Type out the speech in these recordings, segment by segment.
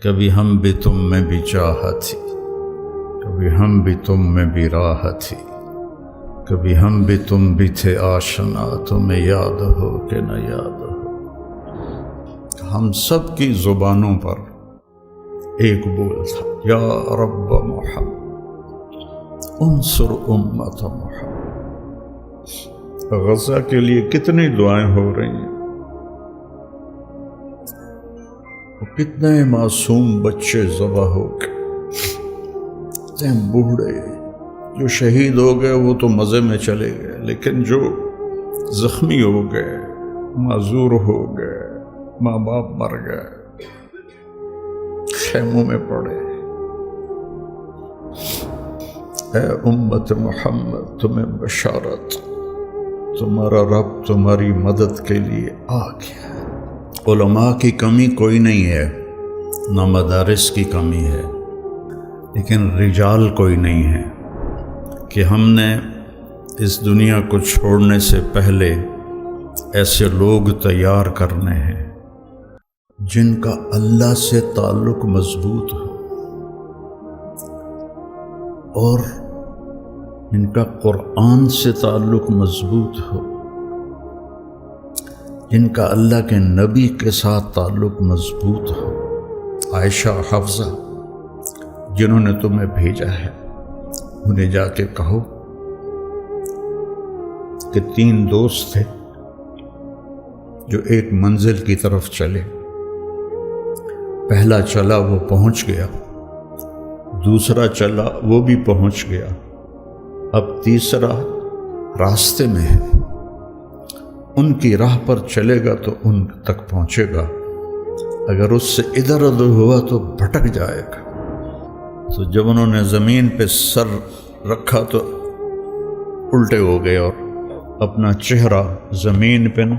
کبھی ہم بھی تم میں بھی چاہ تھی، کبھی ہم بھی تم میں بھی راہ تھی، کبھی ہم بھی تم بھی تھے آشنا، تمہیں یاد ہو کہ نہ یاد ہو۔ ہم سب کی زبانوں پر ایک بول تھا، یا رب محمد انصر امت محمد۔ غزہ کے لیے کتنی دعائیں ہو رہی ہیں، کتنے معصوم بچے ذبح ہو گئے، کتنے بوڑھے جو شہید ہو گئے وہ تو مزے میں چلے گئے، لیکن جو زخمی ہو گئے، معذور ہو گئے، ماں باپ مر گئے، خیموں میں پڑے۔ اے امت محمد تمہیں بشارت، تمہارا رب تمہاری مدد کے لیے آ گیا۔ علماء کی کمی کوئی نہیں ہے، نہ مدارس کی کمی ہے، لیکن رجال کوئی نہیں ہے کہ ہم نے اس دنیا کو چھوڑنے سے پہلے ایسے لوگ تیار کرنے ہیں جن کا اللہ سے تعلق مضبوط ہو اور ان کا قرآن سے تعلق مضبوط ہو، جن کا اللہ کے نبی کے ساتھ تعلق مضبوط ہو۔ عائشہ حفصہ جنہوں نے تمہیں بھیجا ہے انہیں جا کے کہو کہ 3 دوست تھے جو ایک منزل کی طرف چلے، پہلا چلا وہ پہنچ گیا، دوسرا چلا وہ بھی پہنچ گیا، اب تیسرا راستے میں ہے، ان کی راہ پر چلے گا تو ان تک پہنچے گا، اگر اس سے ادھر ادھر ہوا تو بھٹک جائے گا۔ تو جب انہوں نے زمین پہ سر رکھا تو الٹے ہو گئے اور اپنا چہرہ زمین پہ نہ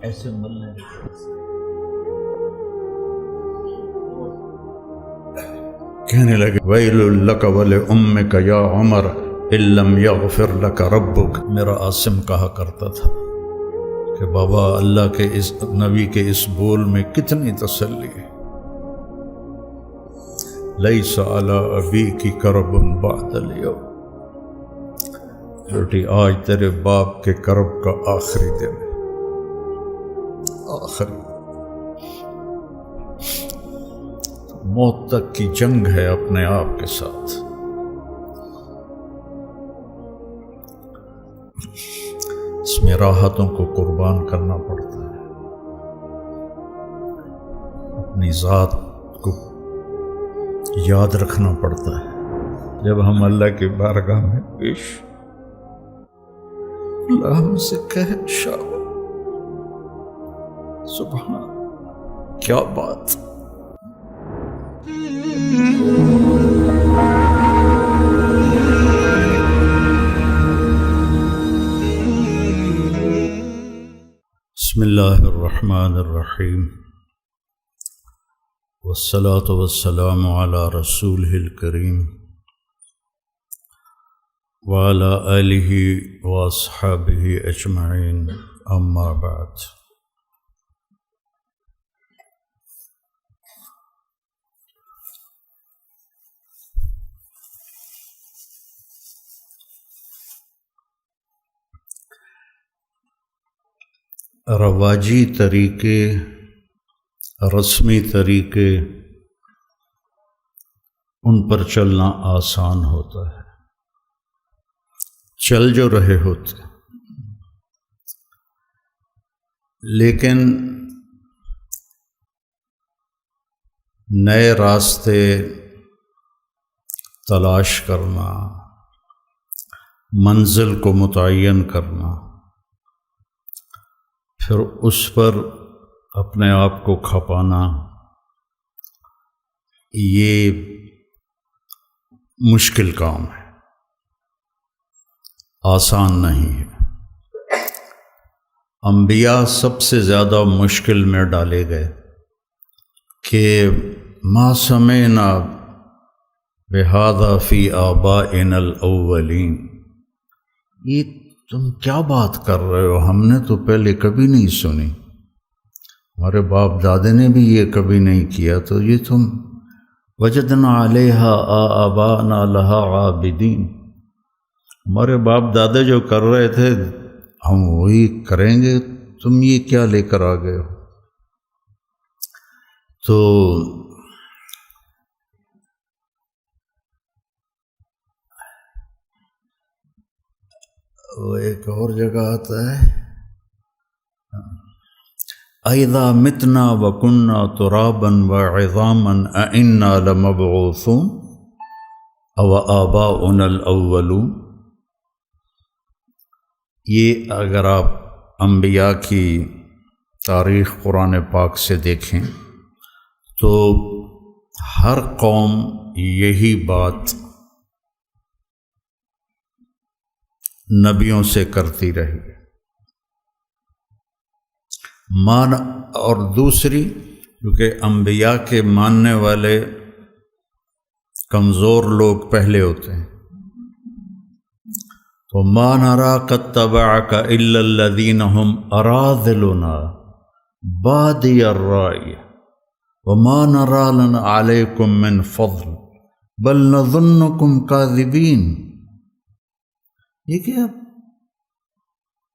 ایسے ملنے کہنے لگے، ویل لک ولامک یا عمر ان لم یغفر لک ربک۔ میرا عاصم کہا کرتا تھا کہ بابا اللہ کے اس نبی کے اس بول میں کتنی تسلی ہے، لیس علی ابیک کرب بعد الیوم، بیٹی آج تیرے باپ کے کرب کا آخری دن ہے، آخری موت تک کی جنگ ہے اپنے آپ کے ساتھ۔ اس میں راحتوں کو قربان کرنا پڑتا ہے، اپنی ذات کو یاد رکھنا پڑتا ہے۔ جب ہم اللہ کی بارگاہ میں پیش، اللہ ہم سے کہے شاباش، سبحان، کیا بات۔ بسم اللہ الرحمن الرحیم، والصلاة والسلام علی رسولہ الکریم وعلی آلہ واصحابہ اجمعین، اما بعد۔ رواجی طریقے، رسمی طریقے، ان پر چلنا آسان ہوتا ہے، چل جو رہے ہوتے، لیکن نئے راستے تلاش کرنا، منزل کو متعین کرنا، پھر اس پر اپنے آپ کو کھپانا، یہ مشکل کام ہے، آسان نہیں ہے۔ انبیاء سب سے زیادہ مشکل میں ڈالے گئے کہ ما سمعنا بہذا فی آبائنا الاولین، یہ تم کیا بات کر رہے ہو، ہم نے تو پہلے کبھی نہیں سنی، ہمارے باپ دادے نے بھی یہ کبھی نہیں کیا، تو یہ تم وجدنا علیہا آباءنا لہا عابدین، ہمارے باپ دادے جو کر رہے تھے ہم وہی کریں گے، تم یہ کیا لے کر آ گئے ہو؟ تو وہ ایک اور جگہ آتا ہے اَإِذَا مِتْنَا وَكُنَّا تُرَابًا وَعِظَامًا أَإِنَّا لَمَبْعُوثُونَ أَوَآبَاؤُنَا الْأَوَّلُونَ۔ یہ اگر آپ انبیاء کی تاریخ قرآن پاک سے دیکھیں تو ہر قوم یہی بات نبیوں سے کرتی رہی، اور دوسری کیونکہ انبیاء کے ماننے والے کمزور لوگ پہلے ہوتے ہیں، تو مَا نَرَاكَ اتَّبَعَكَ إِلَّا الَّذِينَ هُمْ أَرَاذِلُنَا بَادِيَ الرَّأْيِ وَمَا نَرَىٰ لَنَا عَلَيْكُمْ مِنْ فَضْلٍ بَلْ نَظُنُّكُمْ كَاذِبِينَ۔ یہ کیا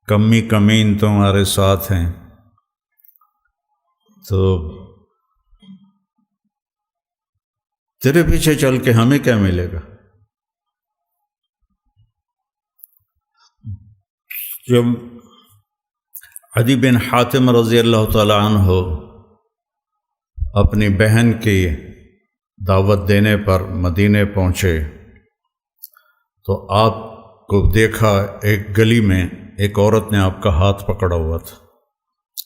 کمی کمین تمہارے ساتھ ہیں، تو تیرے پیچھے چل کے ہمیں کیا ملے گا؟ جب عدی بن حاتم رضی اللہ تعالی عنہ اپنی بہن کی دعوت دینے پر مدینے پہنچے تو آپ کو دیکھا ایک گلی میں ایک عورت نے آپ کا ہاتھ پکڑا ہوا تھا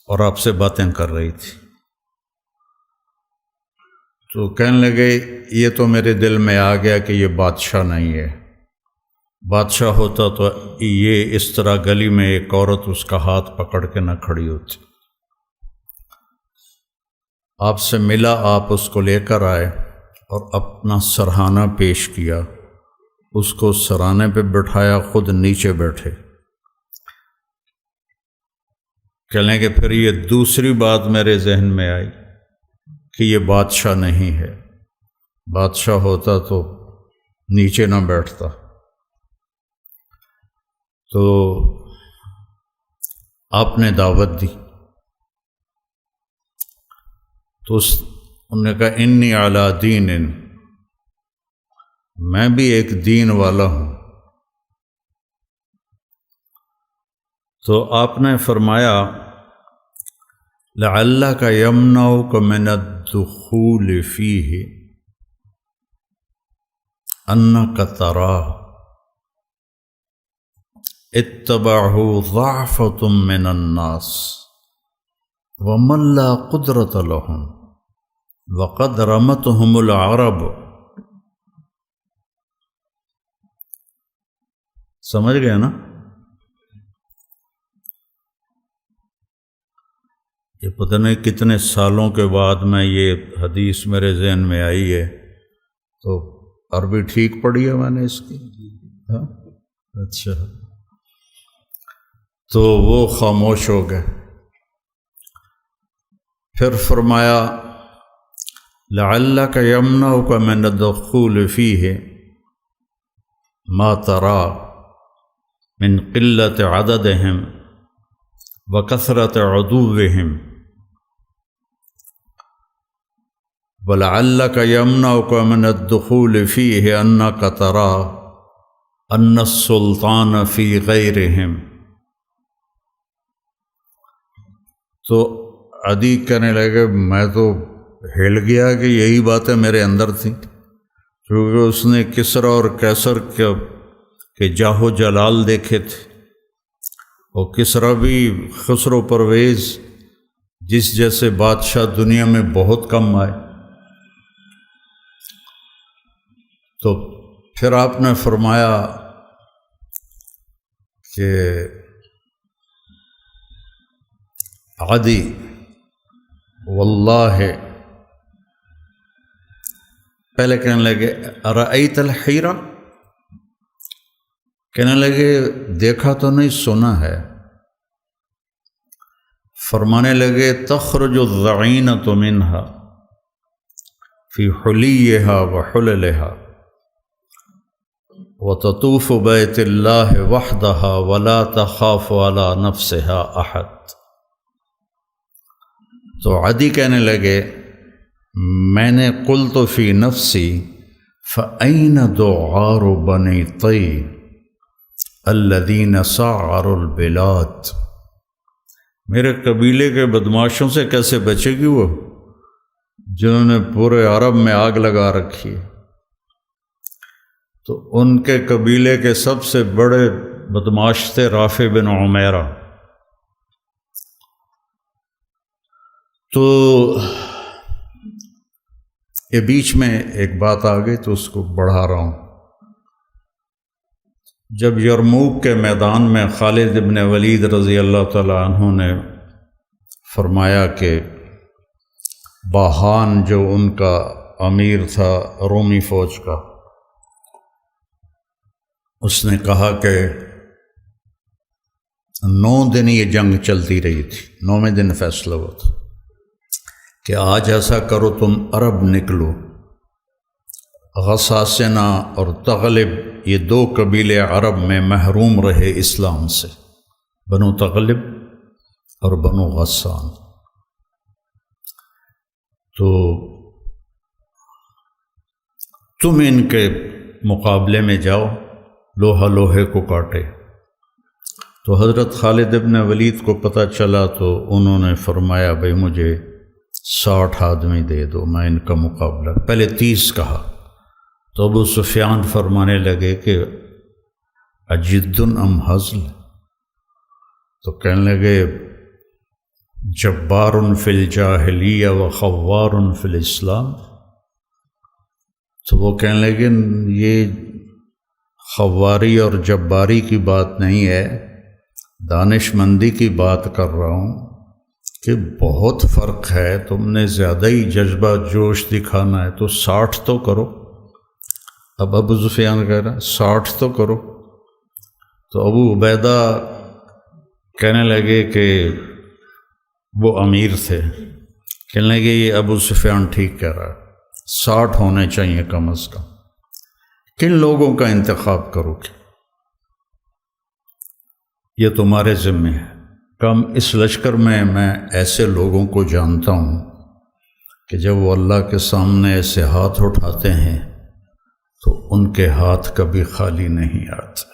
اور آپ سے باتیں کر رہی تھی، تو کہنے لگے یہ تو میرے دل میں آ گیا کہ یہ بادشاہ نہیں ہے، بادشاہ ہوتا تو یہ اس طرح گلی میں ایک عورت اس کا ہاتھ پکڑ کے نہ کھڑی ہوتی۔ آپ سے ملا، آپ اس کو لے کر آئے اور اپنا سرہانہ پیش کیا، اس کو سرانے پہ بٹھایا، خود نیچے بیٹھے۔ کہنے کہ پھر یہ دوسری بات میرے ذہن میں آئی کہ یہ بادشاہ نہیں ہے، بادشاہ ہوتا تو نیچے نہ بیٹھتا۔ تو آپ نے دعوت دی، تو انہوں نے کہا انی علی دین، میں بھی ایک دین والا ہوں۔ تو آپ نے فرمایا لعلک یمنعک من الدخول فیہ انک تراہ اتبعہ ضعفۃ من الناس ومن لا قدرۃ لہم وقد رمتہم العرب۔ سمجھ گئے نا؟ یہ پتہ نہیں کتنے سالوں کے بعد میں یہ حدیث میرے ذہن میں آئی ہے، تو عربی ٹھیک پڑھی ہے میں نے اس کی؟ ہاں اچھا، تو وہ خاموش ہو گئے۔ پھر فرمایا لعلک یمنعک من الدخول فیہ ما ترى من قلت عددهم وکثرت عدوهم ولعلک یمنعک من الدخول فیہ انک ترى ان السلطان فی غیرہم۔ تو عدی کہنے لگے میں تو ہل گیا کہ یہی باتیں میرے اندر تھیں، کیونکہ اس نے کسریٰ اور قیصر کے جاہ و جلال دیکھے تھے، اور کسریٰ بھی خسرو پرویز جس جیسے بادشاہ دنیا میں بہت کم آئے۔ تو پھر آپ نے فرمایا کہ عدی واللہ، پہلے کہنے لگے ارأیت الحیرہ، کہنے لگے دیکھا تو نہیں سنا ہے۔ فرمانے لگے تخرج الضعینۃ منہا، فی حلیہا وحللہا وتطوف بیت اللہ وحدہا ولا تخاف علی نفسہا احد۔ تو عدی کہنے لگے میں نے قلت فی نفسی فأین دعار بنی طی الذین سعروا البلاد، میرے قبیلے کے بدماشوں سے کیسے بچے گی وہ جنہوں نے پورے عرب میں آگ لگا رکھی ہے۔ تو ان کے قبیلے کے سب سے بڑے بدماش تھے رافع بن عمیرہ۔ تو یہ بیچ میں ایک بات آ گئی تو اس کو بڑھا رہا ہوں۔ جب یرموک کے میدان میں خالد بن ولید رضی اللہ تعالی عنہ نے فرمایا کہ باہان جو ان کا امیر تھا رومی فوج کا، اس نے کہا کہ 9 دن یہ جنگ چلتی رہی تھی، 9ویں دن فیصلہ ہوا تھا کہ آج ایسا کرو تم عرب نکلو، غساسنہ اور تغلب یہ 2 قبیلے عرب میں محروم رہے اسلام سے، بنو تغلب اور بنو غسان۔ تو تم ان کے مقابلے میں جاؤ، لوہا لوہے کو کاٹے۔ تو حضرت خالد ابن ولید کو پتہ چلا تو انہوں نے فرمایا بھئی مجھے 60 آدمی دے دو، میں ان کا مقابلہ، پہلے 30 کہا تو ابو سفیان فرمانے لگے کہ اجد ام ہزل، تو کہنے لگے جبار فی الجاہلیہ و خوار فی الاسلام۔ تو وہ کہنے لگے یہ خواری اور جباری کی بات نہیں ہے، دانش مندی کی بات کر رہا ہوں کہ بہت فرق ہے، تم نے زیادہ ہی جذبہ جوش دکھانا ہے، تو 60 تو کرو۔ اب ابو سفیان کہہ رہا ہے 60 تو کرو۔ تو ابو عبیدہ کہنے لگے کہ وہ امیر تھے، کہنے لگے یہ ابو سفیان ٹھیک کہہ رہا ہے، 60 ہونے چاہیے کم از کم، کن لوگوں کا انتخاب کرو گے؟ یہ تمہارے ذمہ ہے۔ کم اس لشکر میں ایسے لوگوں کو جانتا ہوں کہ جب وہ اللہ کے سامنے ایسے ہاتھ اٹھاتے ہیں تو ان کے ہاتھ کبھی خالی نہیں آتے۔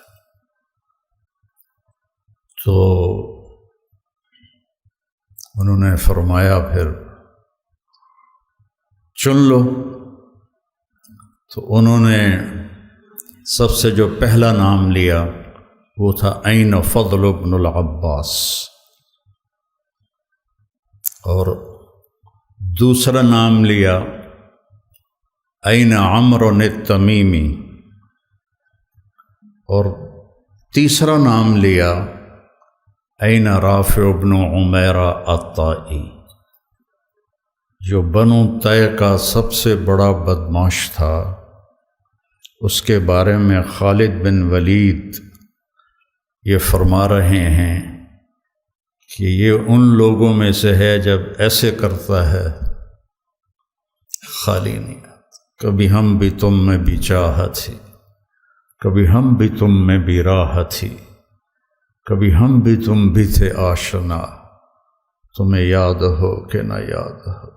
تو انہوں نے فرمایا پھر چن لو۔ تو انہوں نے سب سے جو پہلا نام لیا وہ تھا عین فضل بن العباس، اور دوسرا نام لیا عین عمرو التمیمی، اور تیسرا نام لیا عین رافع بن عمیرہ الطائی، جو بنو طے کا سب سے بڑا بدماش تھا۔ اس کے بارے میں خالد بن ولید یہ فرما رہے ہیں کہ یہ ان لوگوں میں سے ہے جب ایسے کرتا ہے خالی نہیں آتا۔ کبھی ہم بھی تم میں بھی چاہت تھی، کبھی ہم بھی تم میں بھی راحت تھی، کبھی ہم بھی تم بھی تھے آشنا، تمہیں یاد ہو کہ نہ یاد ہو۔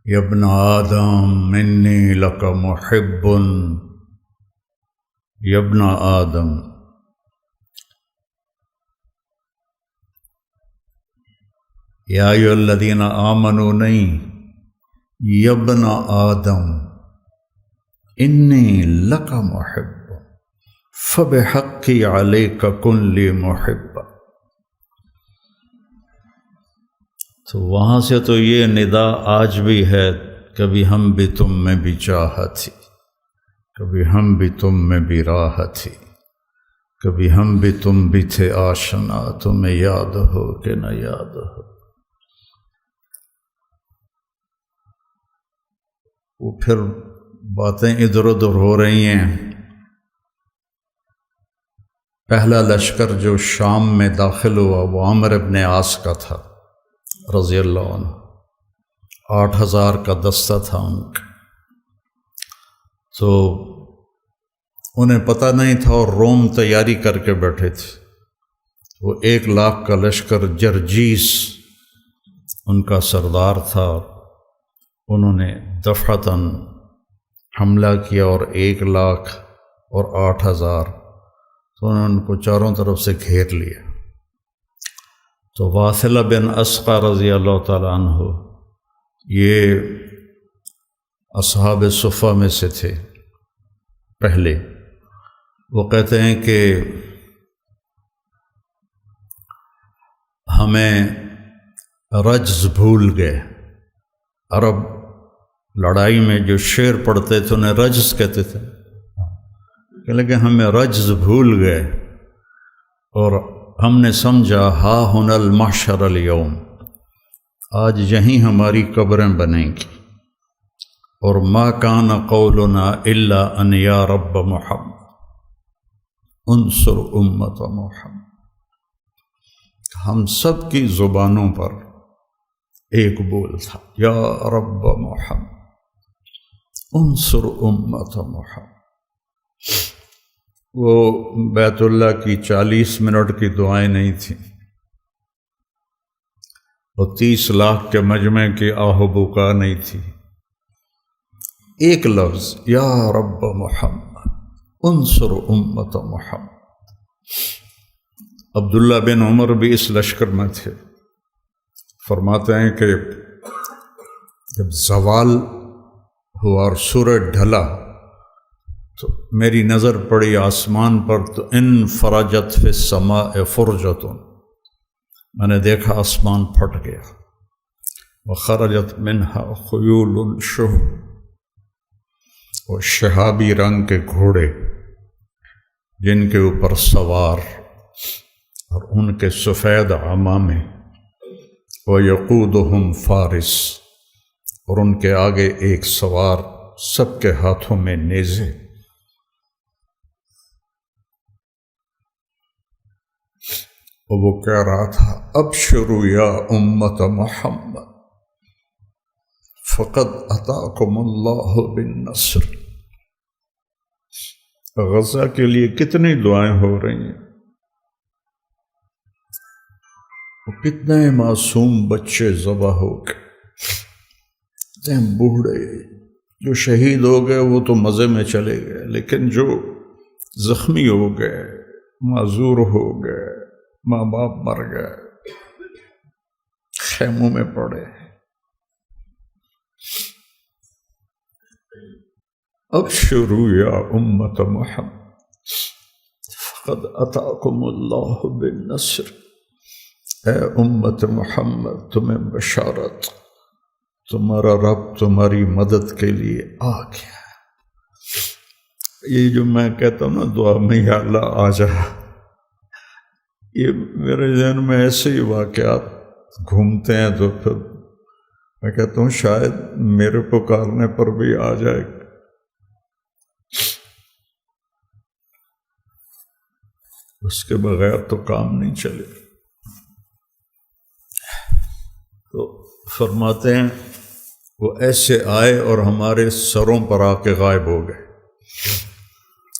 یا ابن آدم انی لک محب، یا ابن آدم، یا ایھا الذین آمنوا نہیں، یا ابن آدم انی لک محب فبحقی علیک کن لی محبا۔ تو وہاں سے تو یہ ندا آج بھی ہے، کبھی ہم بھی تم میں بھی چاہت تھی، کبھی ہم بھی تم میں بھی راحت تھی، کبھی ہم بھی تم بھی تھے آشنا، تمہیں یاد ہو کہ نہ یاد ہو۔ وہ پھر باتیں ادھر ادھر ہو رہی ہیں پہلا لشکر جو شام میں داخل ہوا وہ عامر ابن عاص کا تھا رضی اللہ عنہ، 8000 کا دستہ تھا ان کا۔ تو انہیں پتہ نہیں تھا اور روم تیاری کر کے بیٹھے تھے۔ وہ 1,00,000 کا لشکر جرجیس ان کا سردار تھا، انہوں نے دفعتاً حملہ کیا اور 1,00,000 اور 8,000، تو انہوں نے ان کو چاروں طرف سے گھیر لیا۔ تو واثلہ بن اسقع رضی اللہ تعالیٰ عنہ یہ اصحاب صفہ میں سے تھے پہلے۔ وہ کہتے ہیں کہ ہمیں رجز بھول گئے۔ عرب لڑائی میں جو شعر پڑھتے تھے انہیں رجز کہتے تھے، لیکن ہمیں رجز بھول گئے اور ہم نے سمجھا ہا ہن المحشر اليوم، آج یہیں ہماری قبریں بنیں گی، اور ما کان قولنا الا ان یا رب محمد انصر امت محمد، ہم سب کی زبانوں پر ایک بول تھا، یا رب محمد انصر امت محمد۔ وہ بیت اللہ کی 40 منٹ کی دعائیں نہیں تھیں، وہ 30 لاکھ کے مجمع کی آہ و بکا نہیں تھی، ایک لفظ یا رب محمد انصر امت محمد۔ عبداللہ بن عمر بھی اس لشکر میں تھے۔ فرماتے ہیں کہ جب زوال ہوا اور سورج ڈھلا تو میری نظر پڑی آسمان پر، تو ان فرجت فی السماء فرجۃ، میں نے دیکھا آسمان پھٹ گیا، وخرجت منہا خیول شہب، اور شہابی رنگ کے گھوڑے جن کے اوپر سوار اور ان کے سفید عمامے، وَيَقُودُهُمْ فارس، اور ان کے آگے ایک سوار، سب کے ہاتھوں میں نیزے۔ اور وہ کہہ رہا تھا ابشروا یا امت محمد فقد اتاکم اللہ بالنصر۔ غزہ کے لیے کتنی دعائیں ہو رہی ہیں، کتنے معصوم بچے ذبح ہو گئے، بوڑھے جو شہید ہو گئے وہ تو مزے میں چلے گئے، لیکن جو زخمی ہو گئے، معذور ہو گئے، ماں باپ مر گئے، خیموں میں پڑے۔ ابشروا یا امت محمد فقد اتاکم اللہ بالنصر، اے امت محمد تمہیں بشارت، تمہارا رب تمہاری مدد کے لیے آ گیا۔ یہ جو میں کہتا ہوں نا دعا میں یا اللہ آ جا، یہ میرے ذہن میں ایسے ہی واقعات گھومتے ہیں، تو پھر میں کہتا ہوں شاید میرے پکارنے پر بھی آ جائے۔ اس کے بغیر تو کام نہیں چلے۔ تو فرماتے ہیں وہ ایسے آئے اور ہمارے سروں پر آ کے غائب ہو گئے،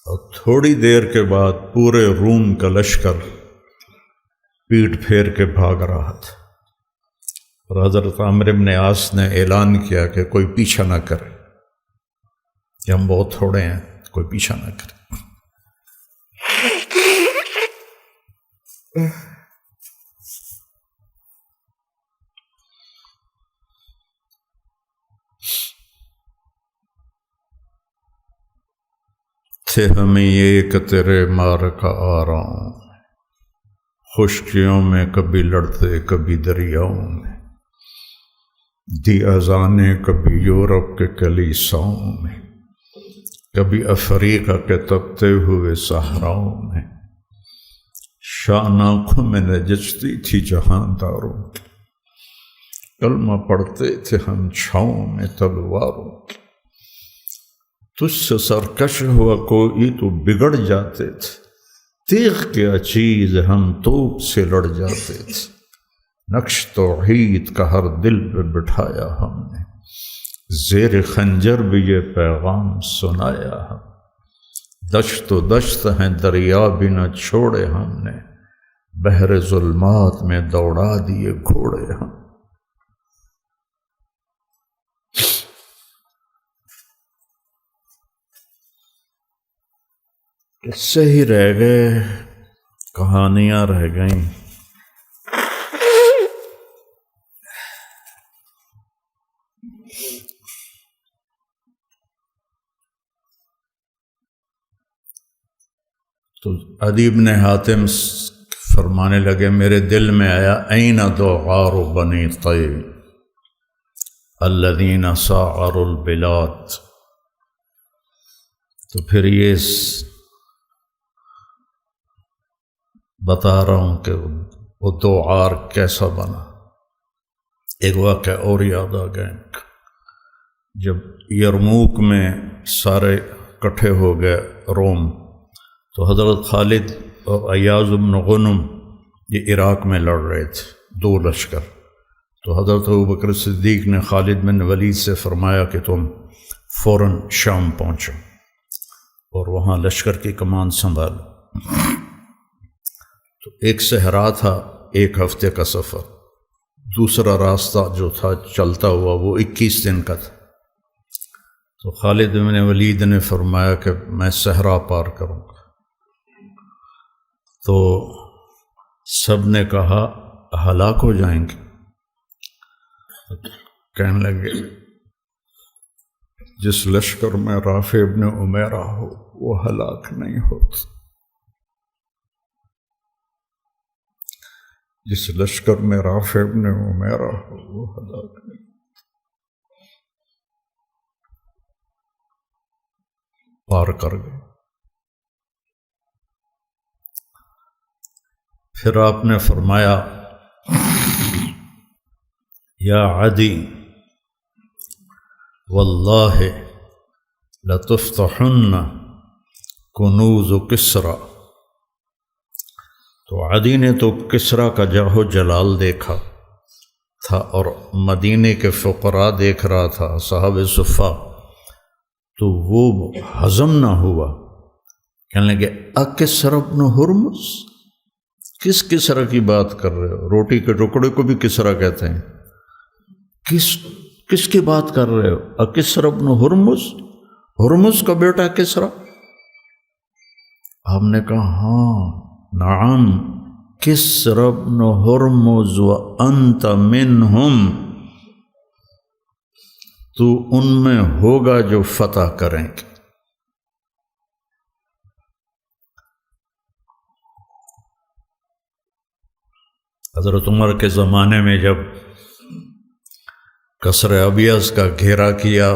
اور تھوڑی دیر کے بعد پورے روم کا لشکر پیٹ پھیر کے بھاگ رہا تھا، اور حضرت عامر بن عاص نے اعلان کیا کہ کوئی پیچھا نہ کرے، کہ ہم بہت تھوڑے ہیں، کوئی پیچھا نہ کرے۔ تھے ہمیں یہ کہ تیرے مار کا آ رہا ہوں، خشکیوں میں کبھی لڑتے کبھی دریاؤں میں، دی اذانیں کبھی یورپ کے کلیساؤں میں، کبھی افریقہ کے تپتے ہوئے صحراؤں میں، شان آنکھوں میں نجچتی تھی جہانداروں کی، کلمہ پڑھتے تھے ہم چھاؤں میں تلواروں کی، تجھ سے سرکش ہوا کوئی تو بگڑ جاتے تھے، تیغ کیا چیز ہم توپ سے لڑ جاتے تھے، نقش توحید کا ہر دل پہ بٹھایا ہم نے، زیر خنجر بھی یہ پیغام سنایا ہم، دشت و دشت ہیں دریا بھی نہ چھوڑے ہم نے، بحر ظلمات میں دوڑا دیے گھوڑے ہم۔ قصے ہی رہ گئے، کہانیاں رہ گئیں۔ تو عدی بن حاتم فرمانے لگے، میرے دل میں آیا این دوغار بنی طیب الذین ساعروا البلاد، تو پھر یہ بتا رہا ہوں کہ وہ دوغار کیسا بنا۔ ایک واقعہ اور یاد آ گیا، جب یرموک میں سارے اکٹھے ہو گئے روم، تو حضرت خالد اور ایاز بن غنم یہ عراق میں لڑ رہے تھے، دو لشکر۔ تو حضرت ابوبکر صدیق نے خالد بن ولید سے فرمایا کہ تم فوراً شام پہنچو اور وہاں لشکر کی کمان سنبھالو۔ تو ایک صحرا تھا، 1 ہفتے کا سفر، دوسرا راستہ جو تھا چلتا ہوا وہ 21 دن کا تھا۔ تو خالد بن ولید نے فرمایا کہ میں صحرا پار کروں گا۔ تو سب نے کہا ہلاک ہو جائیں گے۔ کہنے لگے جس لشکر میں رافع ابن عمیرہ ہو وہ ہلاک نہیں ہوتا، جس لشکر میں رافع ابن عمیرہ ہو وہ ہلاک نہیں۔ پار کر گئے۔ پھر آپ نے فرمایا یا عدی واللہ لتفتحن کنوز کسریٰ۔ تو عدی نے تو کسریٰ کا جاہ و جلال دیکھا تھا اور مدینے کے فقراء دیکھ رہا تھا، صحاب صفہ، تو وہ ہضم نہ ہوا۔ کہنے لگے اکسریٰ بن ہرمز، کس کسریٰ کی بات کر رہے ہو؟ روٹی کے ٹکڑے کو بھی کسریٰ کہتے ہیں، کس کی بات کر رہے ہو؟ اکسریٰ بن ہرمز، ہرمز کا بیٹا کسریٰ؟ آپ نے کہا ہاں نعم کسریٰ بن ہرمز وانت منہم، تو ان میں ہوگا جو فتح کریں گے۔ حضرت عمر کے زمانے میں جب قصر ابیض کا گھیرا کیا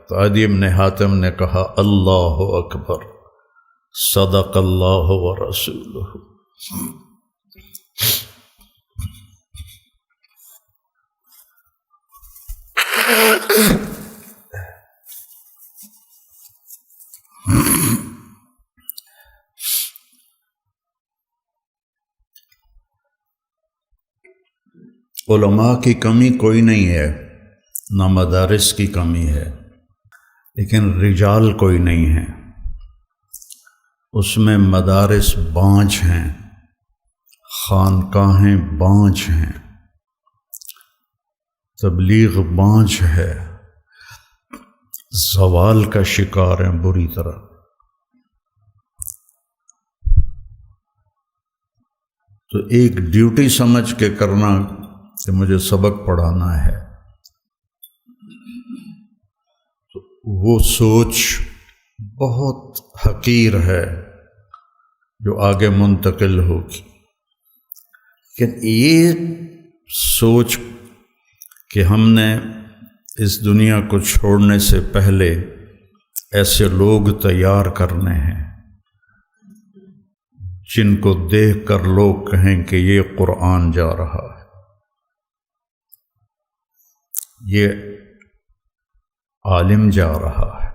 تو عدی بن حاتم نے کہا اللہ اکبر صدق اللہ ورسولہ۔ علماء کی کمی کوئی نہیں ہے، نہ مدارس کی کمی ہے، لیکن رجال کوئی نہیں ہے۔ اس میں مدارس بانجھ ہیں، خانقاہیں بانجھ ہیں، تبلیغ بانجھ ہے، زوال کا شکار ہیں بری طرح۔ تو ایک ڈیوٹی سمجھ کے کرنا کہ مجھے سبق پڑھانا ہے، تو وہ سوچ بہت حقیر ہے جو آگے منتقل ہوگی۔ کہ یہ سوچ کہ ہم نے اس دنیا کو چھوڑنے سے پہلے ایسے لوگ تیار کرنے ہیں جن کو دیکھ کر لوگ کہیں کہ یہ قرآن جا رہا ہے، یہ عالم جا رہا ہے۔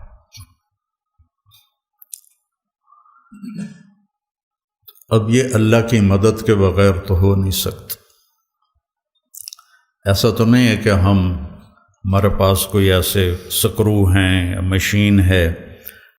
اب یہ اللہ کی مدد کے بغیر تو ہو نہیں سکتا۔ ایسا تو نہیں ہے کہ ہمارے پاس کوئی ایسے سکرو ہیں یا مشین ہے